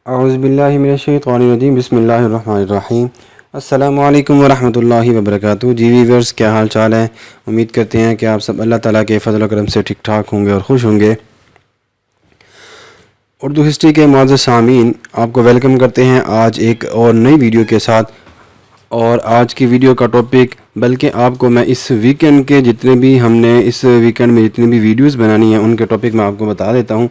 اعوذ باللہ من الشیطان الرجیم بسم اللہ الرحمن الرحیم السلام علیکم ورحمۃ اللہ وبرکاتہ۔ جی ویورز، کیا حال چال ہے؟ امید کرتے ہیں کہ آپ سب اللہ تعالیٰ کے فضل و کرم سے ٹھیک ٹھاک ہوں گے اور خوش ہوں گے۔ اردو ہسٹری کے معزز سامعین، آپ کو ویلکم کرتے ہیں آج ایک اور نئی ویڈیو کے ساتھ۔ اور آج کی ویڈیو کا ٹاپک، بلکہ آپ کو میں اس ویکنڈ کے جتنے بھی ہم نے اس ویکنڈ میں جتنی بھی ویڈیوز بنانی ہیں ان کے ٹاپک میں آپ کو بتا دیتا ہوں،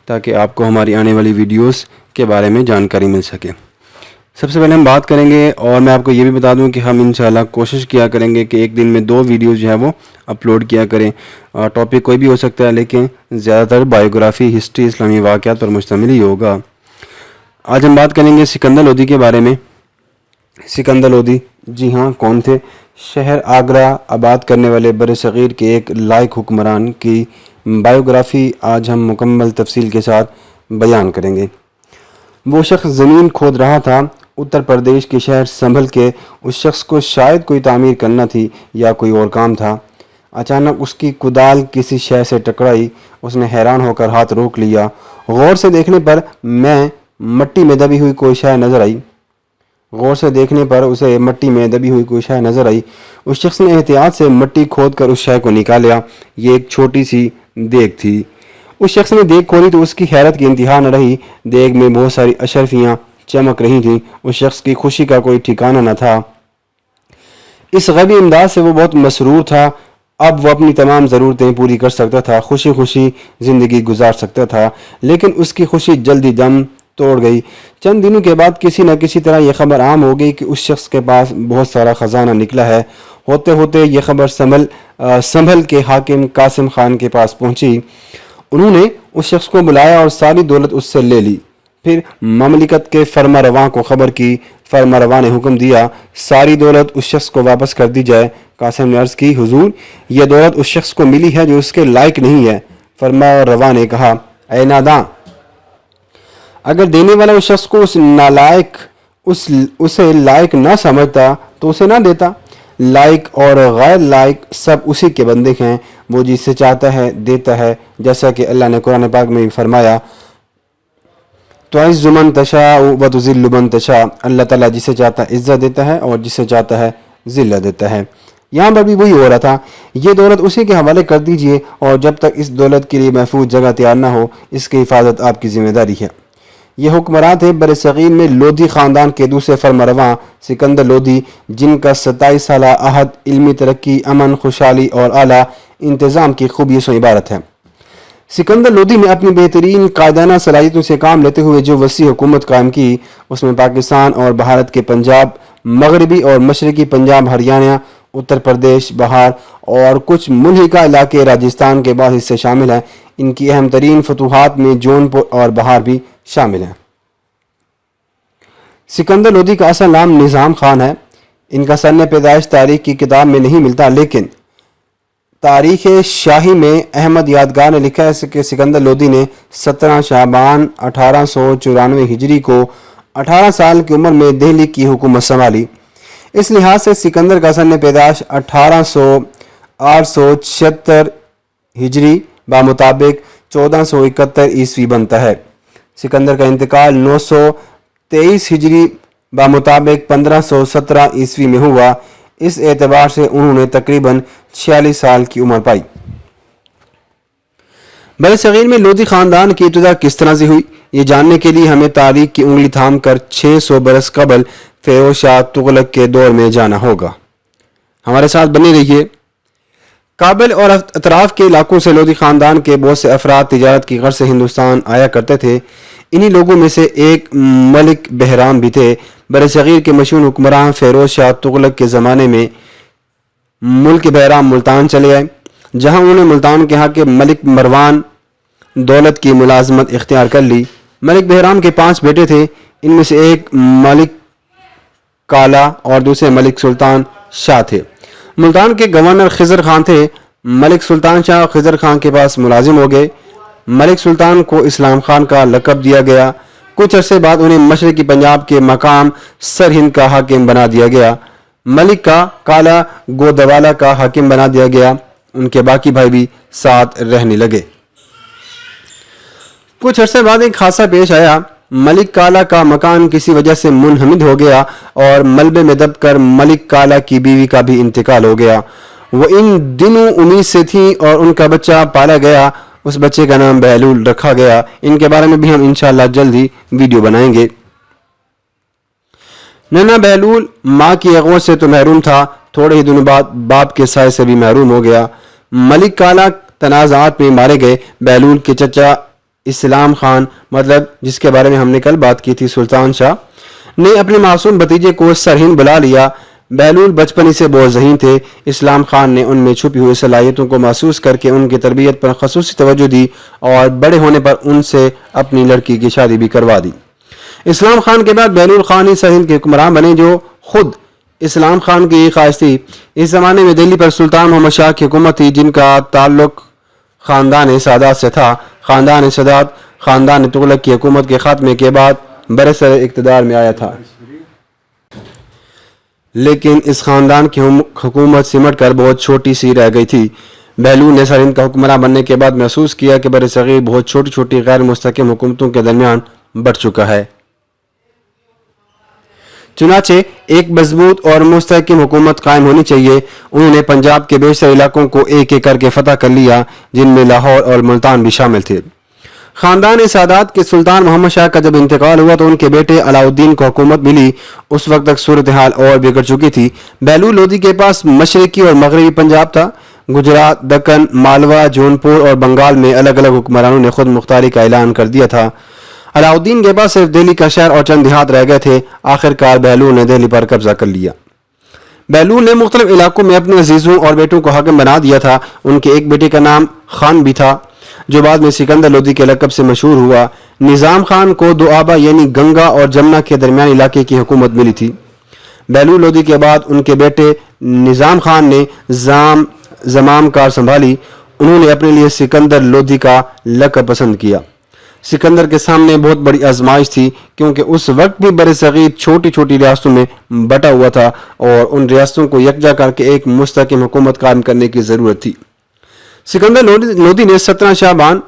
تاکہ آپ کو ہماری آنے والی ویڈیوز کے بارے میں جانکاری مل سکے۔ سب سے پہلے ہم بات کریں گے، اور میں آپ کو یہ بھی بتا دوں کہ ہم انشاءاللہ کوشش کیا کریں گے کہ ایک دن میں 2 ویڈیوز جو ہے وہ اپلوڈ کیا کریں۔ ٹاپک کوئی بھی ہو سکتا ہے، لیکن زیادہ تر بایوگرافی، ہسٹری، اسلامی واقعات پر مشتمل ہی ہوگا۔ آج ہم بات کریں گے سکندر لودھی کے بارے میں۔ سکندر لودھی، جی ہاں، کون تھے؟ شہر آگرہ آباد کرنے والے بر صغیر کے ایک لائق حکمران کی بایوگرافی آج ہم مکمل تفصیل کے ساتھ بیان کریں گے۔ وہ شخص زمین کھود رہا تھا اتر پردیش کے شہر سنبھل کے۔ اس شخص کو شاید کوئی تعمیر کرنا تھی یا کوئی اور کام تھا۔ اچانک اس کی کدال کسی شے سے ٹکرائی۔ اس نے حیران ہو کر ہاتھ روک لیا۔ غور سے دیکھنے پر مٹی میں دبی ہوئی کوئی شے نظر آئی۔ اسے مٹی میں دبی ہوئی کوئی شے نظر آئی۔ اس شخص نے احتیاط سے مٹی کھود کر اس شے کو نکالیا۔ یہ ایک چھوٹی سی دیگ تھی۔ اس شخص نے دیگ کھولی تو اس کی حیرت کی انتہا نہ رہی۔ دیگ میں بہت ساری اشرفیاں چمک رہی تھیں۔ اس شخص کی خوشی کا کوئی ٹھکانہ نہ تھا۔ اس غیبی امداد سے وہ بہت مسرور تھا۔ اب وہ اپنی تمام ضرورتیں پوری کر سکتا تھا، خوشی خوشی زندگی گزار سکتا تھا۔ لیکن اس کی خوشی جلدی دم توڑ گئی۔ چند دنوں کے بعد کسی نہ کسی طرح یہ خبر عام ہو گئی کہ اس شخص کے پاس بہت سارا خزانہ نکلا ہے۔ ہوتے ہوتے یہ خبر سنبھل کے حاکم قاسم خان کے پاس پہنچی۔ انہوں نے اس شخص کو بلایا اور ساری دولت اس سے لے لی۔ پھر مملکت کے فرما رواں کو خبر کی۔ فرما رواں نے حکم دیا ساری دولت اس شخص کو واپس کر دی جائے۔ قاسم نے عرض کی، حضور، یہ دولت اس شخص کو ملی ہے جو اس کے لائق نہیں ہے۔ فرما رواں نے کہا، اے ناداں، اگر دینے والا اس شخص کو اسے لائق نہ سمجھتا تو اسے نہ دیتا۔ لائق اور غیر لائق سب اسی کے بندے ہیں۔ وہ جسے چاہتا ہے دیتا ہے، جیسا کہ اللہ نے قرآن پاک میں بھی فرمایا، تُعِزُّ مَن تَشَاءُ وَتُذِلُّ مَن تَشَاءُ۔ اللہ تعالیٰ جسے چاہتا ہے عزت دیتا ہے اور جسے چاہتا ہے ذلت دیتا ہے۔ یہاں پر بھی وہی ہو رہا تھا۔ یہ دولت اسی کے حوالے کر دیجئے، اور جب تک اس دولت کے لیے محفوظ جگہ تیار نہ ہو، اس کی حفاظت آپ کی ذمہ داری ہے۔ یہ حکمران تھے بر صغیر میں لودھی خاندان کے دوسرے فرمانرواں سکندر لودھی، جن کا 27 سالہ عہد علمی ترقی، امن، خوشحالی اور اعلیٰ انتظام کی خوبیوں سے عبارت ہے۔ سکندر لودھی نے اپنی بہترین قائدانہ صلاحیتوں سے کام لیتے ہوئے جو وسیع حکومت قائم کی، اس میں پاکستان اور بھارت کے پنجاب، مغربی اور مشرقی پنجاب، ہریانہ، اتر پردیش، بہار اور کچھ ملحقہ علاقے راجستھان کے بعض حصے شامل ہیں۔ ان کی اہم ترین فتوحات میں جون پور اور بہار بھی شامل ہیں۔ سکندر لودھی کا اصل نام نظام خان ہے۔ ان کا سن پیدائش تاریخ کی کتاب میں نہیں ملتا، لیکن تاریخ شاہی میں احمد یادگار نے لکھا ہے کہ سکندر لودھی نے 17 شعبان 1894 ہجری کو 18 سال کی عمر میں دہلی کی حکومت سنبھالی۔ اس لحاظ سے سکندر کا سن پیدائش 876 ہجری بمطابق 1471 عیسوی بنتا ہے۔ سکندر کا انتقال 923 ہجری بمطابق 1517 عیسوی میں ہوا۔ اس اعتبار سے انہوں نے تقریباً 46 سال کی عمر پائی۔ بر صغیر میں لودھی خاندان کی ابتدا کس طرح سے ہوئی، یہ جاننے کے لیے ہمیں تاریخ کی انگلی تھام کر 600 برس قبل فیروز شاہ تغلق کے دور میں جانا ہوگا۔ ہمارے ساتھ بنے رہیے۔ کابل اور اطراف کے علاقوں سے لودھی خاندان کے بہت سے افراد تجارت کی غرض سے ہندوستان آیا کرتے تھے۔ انہی لوگوں میں سے ایک ملک بہرام بھی تھے۔ بر صغیر کے مشہور حکمران فیروز شاہ تغلق کے زمانے میں ملک بہرام ملتان چلے آئے، جہاں انہوں نے ملتان کے حاکم ملک مروان دولت کی ملازمت اختیار کر لی۔ ملک بہرام کے 5 بیٹے تھے۔ ان میں سے ایک ملک کالا اور دوسرے ملک سلطان شاہ تھے۔ ملتان کے گورنر خضر خان تھے۔ ملک سلطان شاہ خضر خان کے پاس ملازم ہو گئے۔ ملک سلطان کو اسلام خان کا لقب دیا گیا۔ کچھ عرصے بعد انہیں مشرقی پنجاب کے مقام سرہند کا حاکم بنا دیا گیا۔ ملک کا کالا گودوالا کا حاکم بنا دیا گیا۔ ان کے باقی بھائی بھی ساتھ رہنے لگے۔ کچھ عرصے بعد ایک حادثہ پیش آیا۔ ملک کالا کا مکان کسی وجہ سے منہمد ہو گیا اور ملبے میں دب کر ملک کالا کی بیوی کا بھی انتقال ہو گیا. وہ ان دنوں امید سے تھیں اور ان کا بچہ پالا گیا. اس بچے کا نام بہلول رکھا گیا. ان کے بارے میں بھی ہم انشاءاللہ جلد ہی ویڈیو بنائیں گے. ننا بہلول ماں کی اغوت سے تو محروم تھا، تھوڑے ہی دنوں بعد باپ کے سائے سے بھی محروم ہو گیا. ملک کالا تنازعات میں مارے گئے. بہلول کے چچا اسلام خان، مطلب جس کے بارے میں ہم نے کل بات کی تھی، سلطان شاہ نے اپنے معصوم بھتیجے کو سرہند بلا لیا. بہلول بچپن ہی سے بہت ذہین تھے. اسلام خان نے ان میں چھپی ہوئی صلاحیتوں کو محسوس کر کے ان کی تربیت پر خصوصی توجہ دی اور بڑے ہونے پر ان سے اپنی لڑکی کی شادی بھی کروا دی. اسلام خان کے بعد بہلول خان ہی سرہند کے حکمران بنے، جو خود اسلام خان کی خواہش تھی. اس زمانے میں دہلی پر سلطان محمد شاہ کی حکومت تھی، جن کا تعلق خاندان سادات سے تھا. خاندان سادات خاندان تغلق کی حکومت کے خاتمے کے بعد برسر اقتدار میں آیا تھا، لیکن اس خاندان کی حکومت سمٹ کر بہت چھوٹی سی رہ گئی تھی. بہلول نے سرہند کا حکمراں بننے کے بعد محسوس کیا کہ برصغیر بہت چھوٹی چھوٹی غیر مستحکم حکومتوں کے درمیان بٹ چکا ہے. چنانچہ ایک مضبوط اور مستحکم حکومت قائم ہونی چاہیے. انہوں نے پنجاب کے بیشتر علاقوں کو ایک ایک کر کے فتح کر لیا، جن میں لاہور اور ملتان بھی شامل تھے. خاندان سادات کے سلطان محمد شاہ کا جب انتقال ہوا تو ان کے بیٹے علاؤالدین کو حکومت ملی. اس وقت تک صورتحال اور بگڑ چکی تھی. بہلول لودھی کے پاس مشرقی اور مغربی پنجاب تھا. گجرات، دکن، مالوا، جونپور اور بنگال میں الگ الگ حکمرانوں نے خود مختاری کا اعلان کر دیا تھا. علاؤالدین کے پاس صرف دہلی کا شہر اور چند دیہات رہ گئے تھے. آخرکار بہلول نے دہلی پر قبضہ کر لیا. بہلول نے مختلف علاقوں میں اپنے عزیزوں اور بیٹوں کو حاکم بنا دیا تھا. ان کے ایک بیٹے کا نام خان بھی تھا، جو بعد میں سکندر لودھی کے لقب سے مشہور ہوا. نظام خان کو دو آبا یعنی گنگا اور جمنا کے درمیان علاقے کی حکومت ملی تھی. بہلول لودھی کے بعد ان کے بیٹے نظام خان نے زمام کار سنبھالی. انہوں نے اپنے لیے سکندر لودھی کا لقب پسند کیا. سکندر کے سامنے بہت بڑی آزمائش تھی، کیونکہ اس وقت بھی برصغیر چھوٹی چھوٹی ریاستوں میں بٹا ہوا تھا اور ان ریاستوں کو یکجا کر کے ایک مستحکم حکومت قائم کرنے کی ضرورت تھی. سکندر لودھی نے 17 شعبان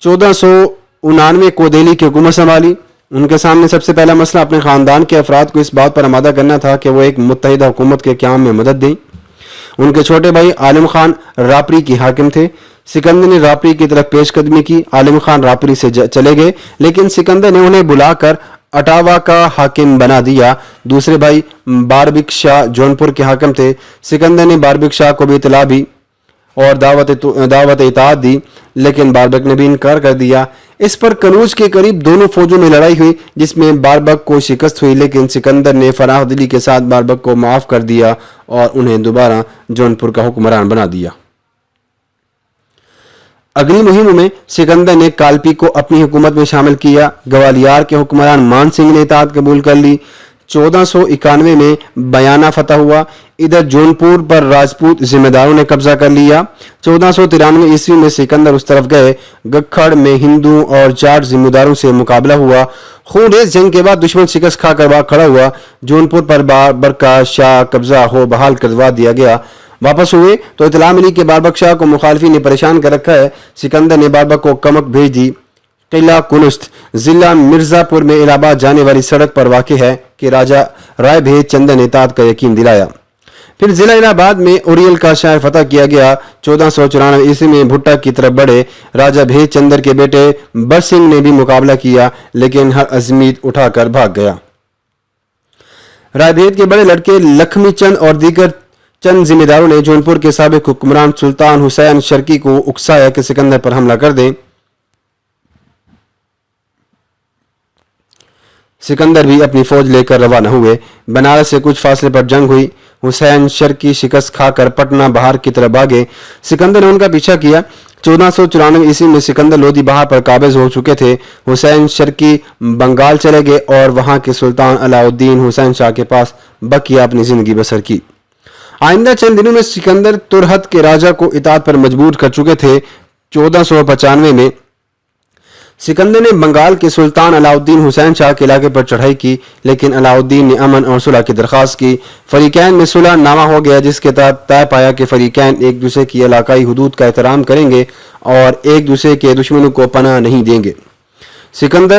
1499 کو دہلی کی حکومت سنبھالی. ان کے سامنے سب سے پہلا مسئلہ اپنے خاندان کے افراد کو اس بات پر آمادہ کرنا تھا کہ وہ ایک متحدہ حکومت کے قیام میں مدد دیں. ان کے چھوٹے بھائی عالم خان راپری کے حاکم تھے. سکندر نے راپری کی طرف پیش قدمی کی. عالم خان راپری سے چلے گئے، لیکن سکندر نے انہیں بلا کر اٹاوا کا حاکم بنا دیا. دوسرے بھائی باربک شاہ جونپور کے حاکم تھے. سکندر نے باربک شاہ کو بھی اطلاع بھی اور دعوت اطاعت دی، لیکن باربک نے بھی انکار کر دیا. اس پر کنوج کے قریب دونوں فوجوں میں لڑائی ہوئی، جس میں باربک کو شکست ہوئی، لیکن سکندر نے فراخ دلی کے ساتھ باربک کو معاف کر دیا اور انہیں دوبارہ جونپور کا حکمران بنا دیا. اگلی مہموں میں سکندر نے کالپی کو اپنی حکومت میں شامل کیا. گوالیار کے حکمران مان سنگھ نے اطاعت قبول کر لی. 1491 میں بیانہ فتح ہوا. ادھر جونپور پر راجپوت ذمہ داروں نے قبضہ کر لیا. 1493 عیسوی میں سکندر اس طرف گئے. گکھڑ میں ہندوؤں اور جاٹ ذمہ داروں سے مقابلہ ہوا. خونریز جنگ کے بعد دشمن شکست کھا کر کھڑا ہوا. جونپور پر باربک کا شاہ قبضہ ہو بحال کروا دیا گیا. واپس ہوئے تو اطلاع ملی کہ باربک شاہ کو مخالفین نے پریشان کر رکھا ہے. سکندر نے باربک کو کمک بھیج دی. قلعہ کنست ضلع مرزا پور میں الہ آباد جانے والی سڑک پر واقع ہے کہ راجہ رائے بھیج چندر نے اطاعت کا یقین دلایا. پھر ضلع الہ آباد میں اوریل کا شہر فتح کیا گیا. 1494 عیسوی میں بھٹا کی طرف بڑھے. راجہ بھیج چندر کے بیٹے بر سنگھ نے بھی مقابلہ کیا، لیکن ہر عزمیت اٹھا کر بھاگ گیا. رائے بھیج کے بڑے لڑکے لکھمی چند اور دیگر چند ذمہ داروں نے جونپور کے سابق حکمران سلطان حسین شرکی کو اکسایا کہ سکندر پر حملہ کر دیں. سکندر بھی اپنی فوج لے کر روانہ ہوئے. بنارس سے کچھ فاصلے پر جنگ ہوئی. حسین شرکی شکست کھا کر پٹنہ بہار کی طرف بھاگے. سکندر نے ان کا پیچھا کیا. 1494 عیسوی میں سکندر لودھی بہار پر قابض ہو چکے تھے. حسین شرکی بنگال چلے گئے اور وہاں کے سلطان علاؤالدین حسین شاہ کے پاس بقیہ اپنی زندگی بسر کی. آئندہ چند دنوں میں سکندر ترہت کے راجہ کو اطاعت پر مجبور کر چکے تھے. 1495 میں سکندر نے بنگال کے سلطان علاؤالدین حسین شاہ کے علاقے پر چڑھائی کی، لیکن علاؤالدین نے امن اور صلح کی درخواست کی. فریقین میں صلح نامہ ہو گیا، جس کے تحت طے پایا کہ فریقین ایک دوسرے کی علاقائی حدود کا احترام کریں گے اور ایک دوسرے کے دشمنوں کو پناہ نہیں دیں گے. سکندر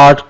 8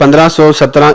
1517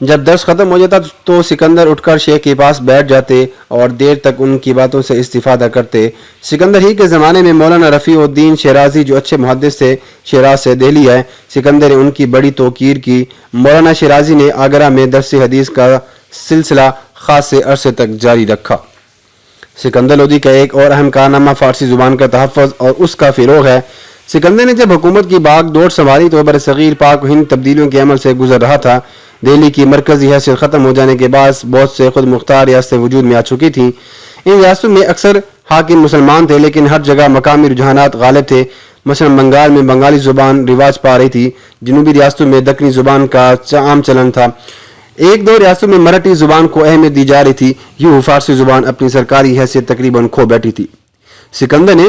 جب درس ختم ہو جاتا تو سکندر اٹھ کر شیخ کے پاس بیٹھ جاتے اور دیر تک ان کی باتوں سے استفادہ کرتے۔ سکندر ہی کے زمانے میں مولانا رفیع الدین شیرازی جو اچھے محدث تھے، شیراز سے دہلی آئے۔ سکندر نے ان کی بڑی توقیر کی۔ مولانا شیرازی نے آگرہ میں درس حدیث کا سلسلہ خاصے عرصے تک جاری رکھا۔ سکندر لودھی کا ایک اور اہم کارنامہ فارسی زبان کا تحفظ اور اس کا فروغ ہے۔ سکندر نے جب حکومت کی باغ دوڑ سنبھالی تو برصغیر پاک و ہند تبدیلیوں کے عمل سے گزر رہا تھا۔ دہلی کی مرکزی حیثیت ختم ہو جانے کے بعد بہت سے خود مختار ریاستیں وجود میں آ چکی تھیں۔ ان ریاستوں میں اکثر حاکم مسلمان تھے، لیکن ہر جگہ مقامی رجحانات غالب تھے۔ مثلا بنگال میں بنگالی زبان رواج پا رہی تھی، جنوبی ریاستوں میں دکنی زبان کا عام چلن تھا، ایک دو ریاستوں میں مراٹھی زبان کو اہمیت دی جا رہی تھی۔ یوں فارسی زبان اپنی سرکاری حیثیت تقریباً کھو بیٹھی تھی۔ سکندر نے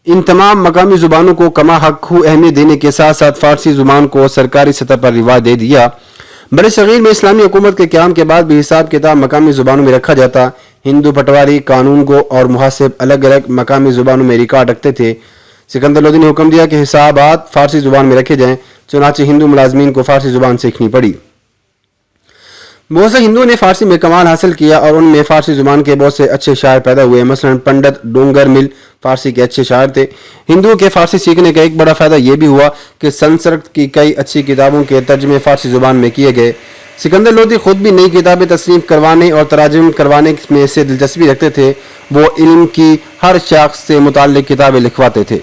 ان تمام مقامی زبانوں کو کما حق اہمیت دینے کے ساتھ ساتھ فارسی زبان کو سرکاری سطح پر رواج دے دیا۔ بر صغیر میں اسلامی حکومت کے قیام کے بعد بھی حساب کتاب مقامی زبانوں میں رکھا جاتا۔ ہندو پٹواری، قانون گو اور محاسب الگ الگ مقامی زبانوں میں ریکارڈ رکھتے تھے۔ سکندر لودھی نے حکم دیا کہ حسابات فارسی زبان میں رکھے جائیں، چنانچہ ہندو ملازمین کو فارسی زبان سیکھنی پڑی۔ بہت سے ہندوؤں نے فارسی میں کمال حاصل کیا اور ان میں فارسی زبان کے بہت سے اچھے شاعر پیدا ہوئے۔ مثلا پنڈت ڈونگر مل فارسی کے اچھے شاعر تھے۔ ہندوؤں کے فارسی سیکھنے کا ایک بڑا فائدہ یہ بھی ہوا کہ سنسکرت کی کئی اچھی کتابوں کے ترجمے فارسی زبان میں کیے گئے۔ سکندر لودھی خود بھی نئی کتابیں تصنیف کروانے اور تراجم کروانے میں سے دلچسپی رکھتے تھے۔ وہ علم کی ہر شاخ سے متعلق کتابیں لکھواتے تھے۔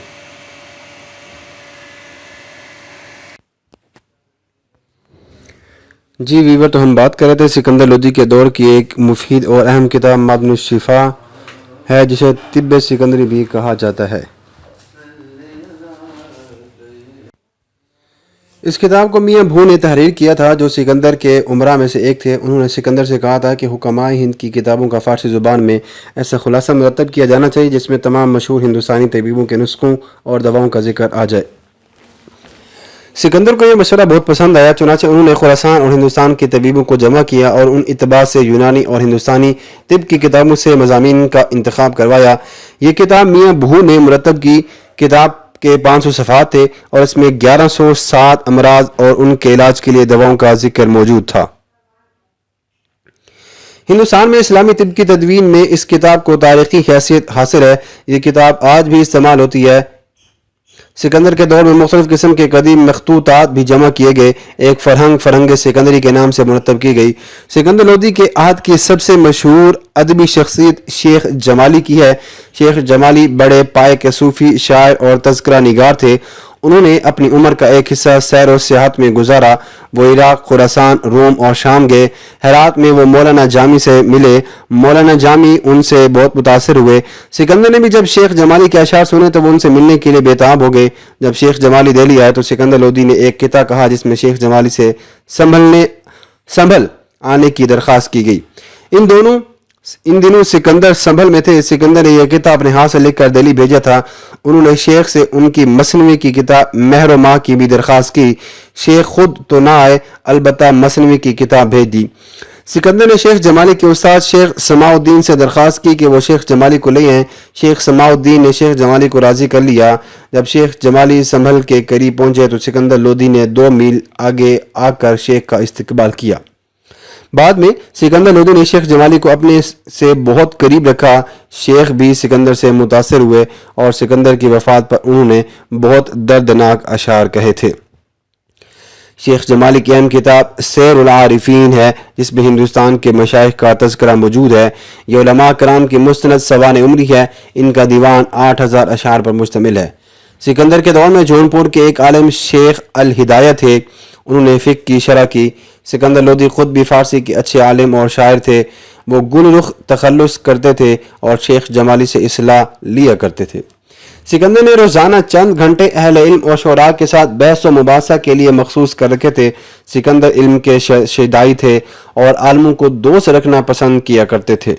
جی ویور، تو ہم بات کر رہے تھے سکندر لودھی کے دور کی ایک مفید اور اہم کتاب معدن الشفا ہے، جسے طب سکندری بھی کہا جاتا ہے۔ اس کتاب کو میاں بھو نے تحریر کیا تھا، جو سکندر کے امراء میں سے ایک تھے۔ انہوں نے سکندر سے کہا تھا کہ حکمائے ہند کی کتابوں کا فارسی زبان میں ایسا خلاصہ مرتب کیا جانا چاہیے جس میں تمام مشہور ہندوستانی طبیبوں کے نسخوں اور دواؤں کا ذکر آ جائے۔ سکندر کو یہ مشورہ بہت پسند آیا، چنانچہ انہوں نے خراسان اور ہندوستان کے طبیبوں کو جمع کیا اور ان اتباع سے یونانی اور ہندوستانی طب کی کتابوں سے مضامین کا انتخاب کروایا۔ یہ کتاب میاں بھو نے مرتب کی۔ کتاب کے 500 صفحات تھے اور اس میں 1107 امراض اور ان کے علاج کے لیے دواؤں کا ذکر موجود تھا۔ ہندوستان میں اسلامی طب کی تدوین میں اس کتاب کو تاریخی حیثیت حاصل ہے۔ یہ کتاب آج بھی استعمال ہوتی ہے۔ سکندر کے دور میں مختلف قسم کے قدیم مخطوطات بھی جمع کیے گئے۔ ایک فرہنگ سکندری کے نام سے مرتب کی گئی۔ سکندر لودھی کے عہد کی سب سے مشہور ادبی شخصیت شیخ جمالی کی ہے۔ شیخ جمالی بڑے پائے کے صوفی، شاعر اور تذکرہ نگار تھے۔ انہوں نے اپنی عمر کا ایک حصہ سیر و سیاحت میں گزارا۔ وہ عراق، خراسان، روم اور شام گئے۔ ہرات میں وہ مولانا جامی سے ملے۔ مولانا جامی ان سے بہت متاثر ہوئے۔ سکندر نے بھی جب شیخ جمالی کے اشعار سنے تو وہ ان سے ملنے کے لیے بےتاب ہو گئے۔ جب شیخ جمالی دہلی آئے تو سکندر لودھی نے ایک قطعہ کہا جس میں شیخ جمالی سے سنبھل آنے کی درخواست کی گئی۔ ان دنوں سکندر سنبھل میں تھے۔ سکندر نے یہ قطعہ اپنے ہاتھ سے لکھ کر دہلی بھیجا تھا۔ انہوں نے شیخ سے ان کی مثنوی کی کتاب مہر و ماہ کی بھی درخواست کی۔ شیخ خود تو نہ آئے، البتہ مثنوی کی کتاب بھیج دی۔ سکندر نے شیخ جمالی کے استاد شیخ سماع الدین سے درخواست کی کہ وہ شیخ جمالی کو لے آئیں۔ شیخ سماع الدین نے شیخ جمالی کو راضی کر لیا۔ جب شیخ جمالی سنبھل کے قریب پہنچے تو سکندر لودھی نے 2 میل آگے آ کر شیخ کا استقبال کیا۔ بعد میں سکندر لودھی نے شیخ جمالی کو اپنے سے بہت قریب رکھا۔ شیخ بھی سکندر سے متاثر ہوئے اور سکندر کی وفات پر انہوں نے بہت دردناک اشعار کہے تھے۔ شیخ جمالی کی اہم کتاب سیر العارفین ہے، جس میں ہندوستان کے مشائخ کا تذکرہ موجود ہے۔ یہ علماء کرام کی مستند سوانح عمری ہے۔ ان کا دیوان 8000 اشعار پر مشتمل ہے۔ سکندر کے دور میں جونپور کے ایک عالم شیخ الہدایہ تھے۔ انہوں نے فقہ کی شرح کی۔ سکندر لودھی خود بھی فارسی کے اچھے عالم اور شاعر تھے۔ وہ گل رخ تخلص کرتے تھے اور شیخ جمالی سے اصلاح لیا کرتے تھے۔ سکندر نے روزانہ چند گھنٹے اہل علم اور شعراء کے ساتھ بحث و مباحثہ کے لیے مخصوص کر رکھے تھے۔ سکندر علم کے شیدائی تھے اور عالموں کو دوست رکھنا پسند کیا کرتے تھے۔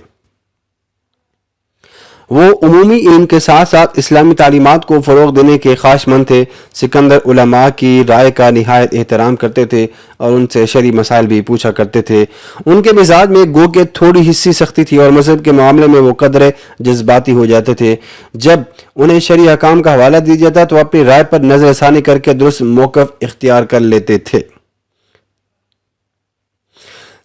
وہ عمومی علم کے ساتھ ساتھ اسلامی تعلیمات کو فروغ دینے کے خواہشمند تھے۔ سکندر علماء کی رائے کا نہایت احترام کرتے تھے اور ان سے شرعی مسائل بھی پوچھا کرتے تھے۔ ان کے مزاج میں گو کہ تھوڑی حصی سختی تھی اور مذہب کے معاملے میں وہ قدرے جذباتی ہو جاتے تھے۔ جب انہیں شرعی احکام کا حوالہ دیا جاتا تو اپنی رائے پر نظر ثانی کر کے درست موقف اختیار کر لیتے تھے۔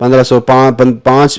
1505